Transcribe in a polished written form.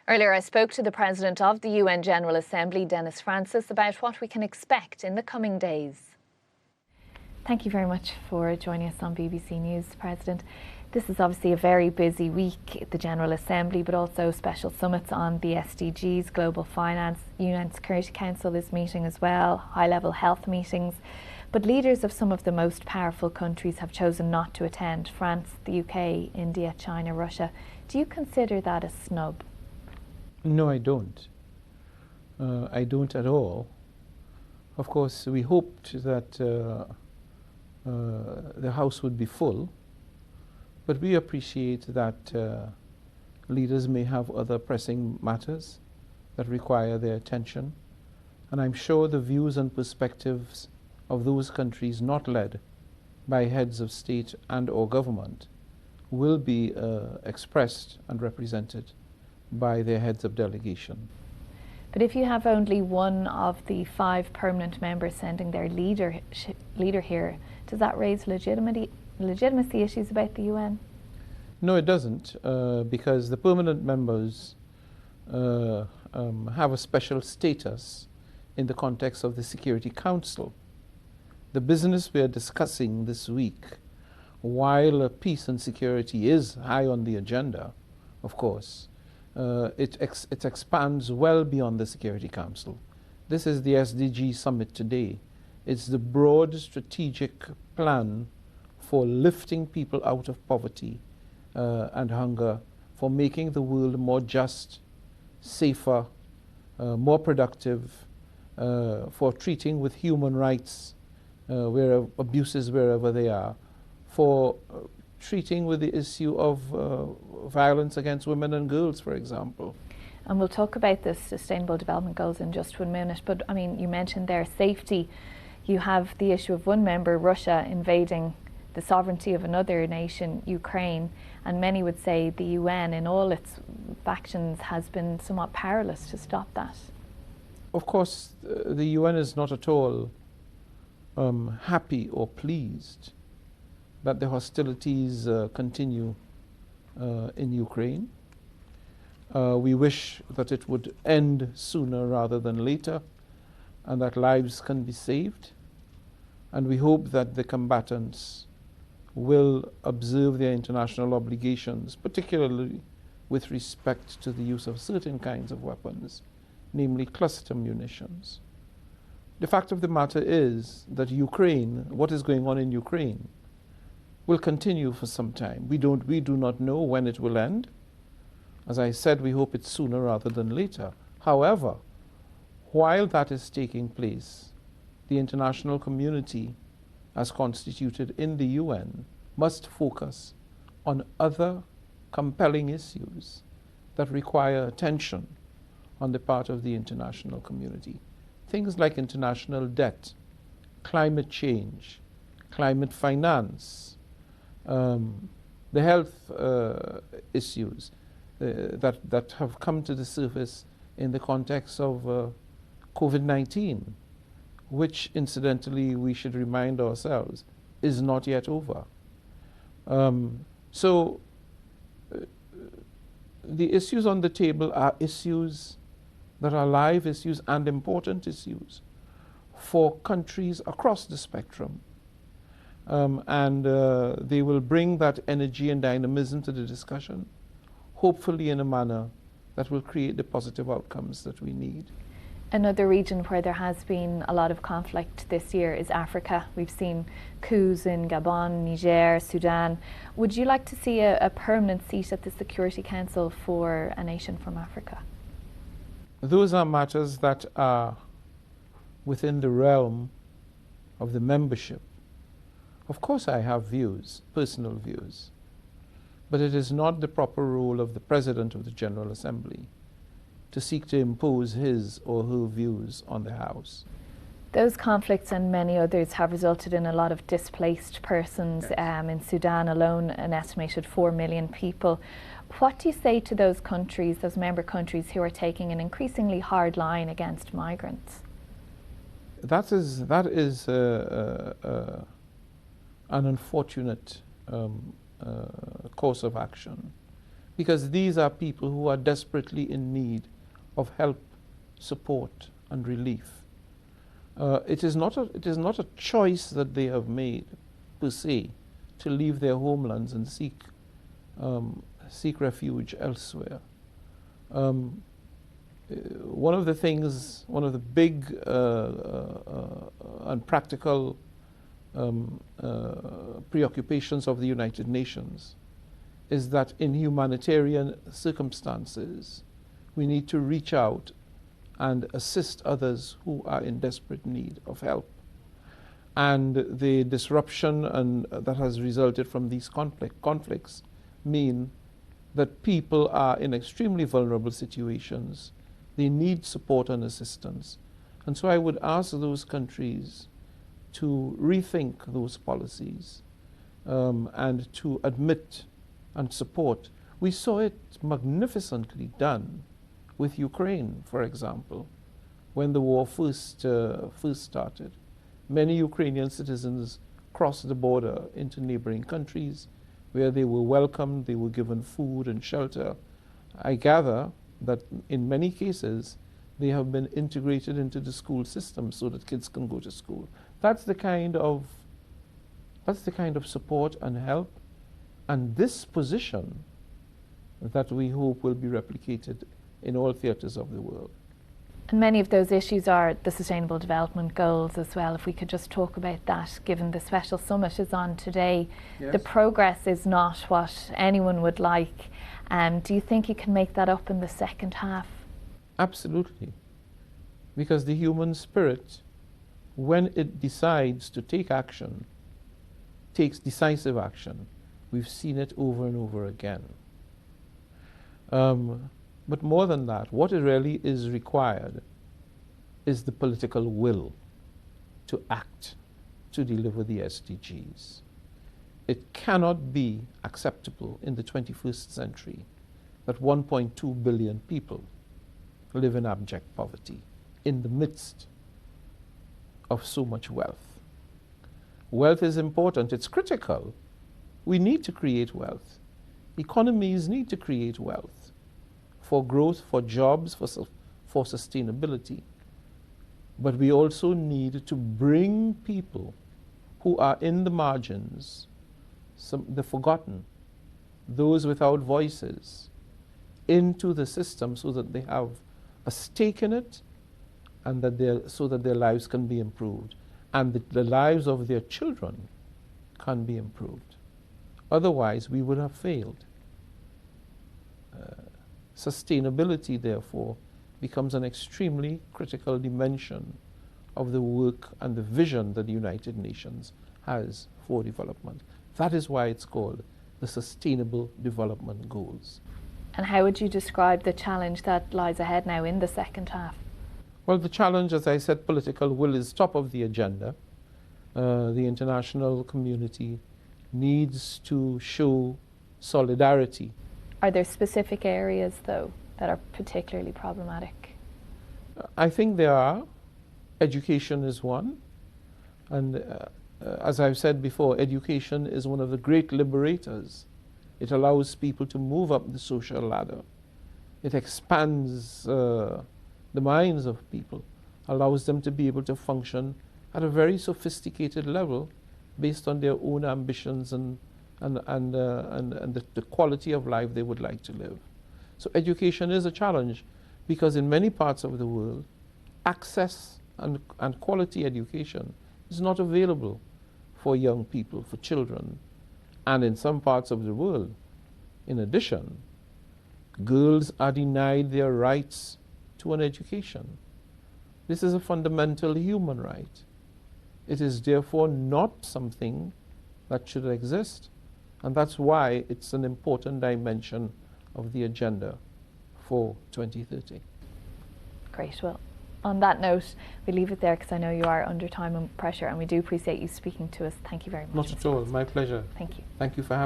Earlier, I spoke to the President of the UN General Assembly, Dennis Francis, about what we can expect in the coming days. Thank you very much for joining us on BBC News, President. This is obviously a very busy week at the General Assembly, but also special summits on the SDGs, global finance, UN Security Council is meeting as well, high-level health meetings. But leaders of some of the most powerful countries have chosen not to attend: France, the UK, India, China, Russia. Do you consider that a snub? No, I don't. I don't at all. Of course, we hoped that the House would be full, but we appreciate that leaders may have other pressing matters that require their attention, and I'm sure the views and perspectives of those countries not led by heads of state and or government will be expressed and represented by their heads of delegation. But if you have only one of the 5 permanent members sending their leader here, does that raise legitimacy issues about the UN? No, it doesn't, because the permanent members have a special status in the context of the Security Council. The business we are discussing this week, while peace and security is high on the agenda, of course, it expands well beyond the Security Council. This is the SDG summit today. It's the broad strategic plan for lifting people out of poverty and hunger, for making the world more just, safer, more productive, for treating with human rights abuses wherever they are, for treating with the issue of violence against women and girls, for example. And we'll talk about the Sustainable Development Goals in just 1 minute, but I mean, you mentioned their safety. You have the issue of one member, Russia, invading the sovereignty of another nation, Ukraine, and many would say the UN in all its actions has been somewhat powerless to stop that. Of course, the UN is not at all happy or pleased that the hostilities continue in Ukraine. We wish that it would end sooner rather than later, and that lives can be saved. And we hope that the combatants will observe their international obligations, particularly with respect to the use of certain kinds of weapons, namely cluster munitions. The fact of the matter is that Ukraine, what is going on in Ukraine, will continue for some time. We do not know when it will end. As I said, we hope it's sooner rather than later. However, while that is taking place, the international community, as constituted in the UN, must focus on other compelling issues that require attention on the part of the international community. Things like international debt, climate change, climate finance, the health issues that have come to the surface in the context of COVID-19, which incidentally we should remind ourselves is not yet over. So the issues on the table are issues that are live issues and important issues for countries across the spectrum. And they will bring that energy and dynamism to the discussion, hopefully in a manner that will create the positive outcomes that we need. Another region where there has been a lot of conflict this year is Africa. We've seen coups in Gabon, Niger, Sudan. Would you like to see a permanent seat at the Security Council for a nation from Africa? Those are matters that are within the realm of the membership. Of course I have views, personal views, but it is not the proper role of the President of the General Assembly to seek to impose his or her views on the House. Those conflicts and many others have resulted in a lot of displaced persons. Yes. In Sudan alone, an estimated 4 million people. What do you say to those countries, those member countries, who are taking an increasingly hard line against migrants? That is an unfortunate course of action, because these are people who are desperately in need of help, support, and relief. It is not a choice that they have made, per se, to leave their homelands and seek refuge elsewhere. One of the big and practical preoccupations of the United Nations is that in humanitarian circumstances, we need to reach out and assist others who are in desperate need of help. And the disruption that has resulted from these conflicts mean that people are in extremely vulnerable situations. They need support and assistance. And so I would ask those countries to rethink those policies and to admit and support. We saw it magnificently done with Ukraine, for example, when the war first started. Many Ukrainian citizens crossed the border into neighboring countries where they were welcomed, they were given food and shelter. I gather that in many cases, they have been integrated into the school system so that kids can go to school. That's the kind of support and help and disposition that we hope will be replicated in all theatres of the world. And many of those issues are the Sustainable Development Goals as well. If we could just talk about that, given the special summit is on today. Yes. The progress is not what anyone would like. Do you think you can make that up in the second half? Absolutely. Because the human spirit, when it decides to take action, takes decisive action. We've seen it over and over again. But more than that, what really is required is the political will to act, to deliver the SDGs. It cannot be acceptable in the 21st century that 1.2 billion people live in abject poverty in the midst of so much wealth. Wealth is important, it's critical. We need to create wealth. Economies need to create wealth for growth, for jobs, for sustainability. But we also need to bring people who are in the margins, the forgotten, those without voices, into the system so that they have a stake in it and so that their lives can be improved and the lives of their children can be improved. Otherwise, we would have failed. Sustainability, therefore, becomes an extremely critical dimension of the work and the vision that the United Nations has for development. That is why it's called the Sustainable Development Goals. And how would you describe the challenge that lies ahead now in the second half? Well, the challenge, as I said, political will is top of the agenda. The international community needs to show solidarity. Are there specific areas, though, that are particularly problematic? I think there are. Education is one. And as I've said before, education is one of the great liberators. It allows people to move up the social ladder. It expands the minds of people, allows them to be able to function at a very sophisticated level based on their own ambitions and the quality of life they would like to live. So education is a challenge because in many parts of the world, access and quality education is not available for young people, for children. And in some parts of the world, in addition, girls are denied their rights to an education. This is a fundamental human right. It is therefore not something that should exist. And that's why it's an important dimension of the agenda for 2030. Great. Well, on that note, we leave it there because I know you are under time and pressure, and we do appreciate you speaking to us. Thank you very much. Not at all. My pleasure. Thank you. Thank you for having me.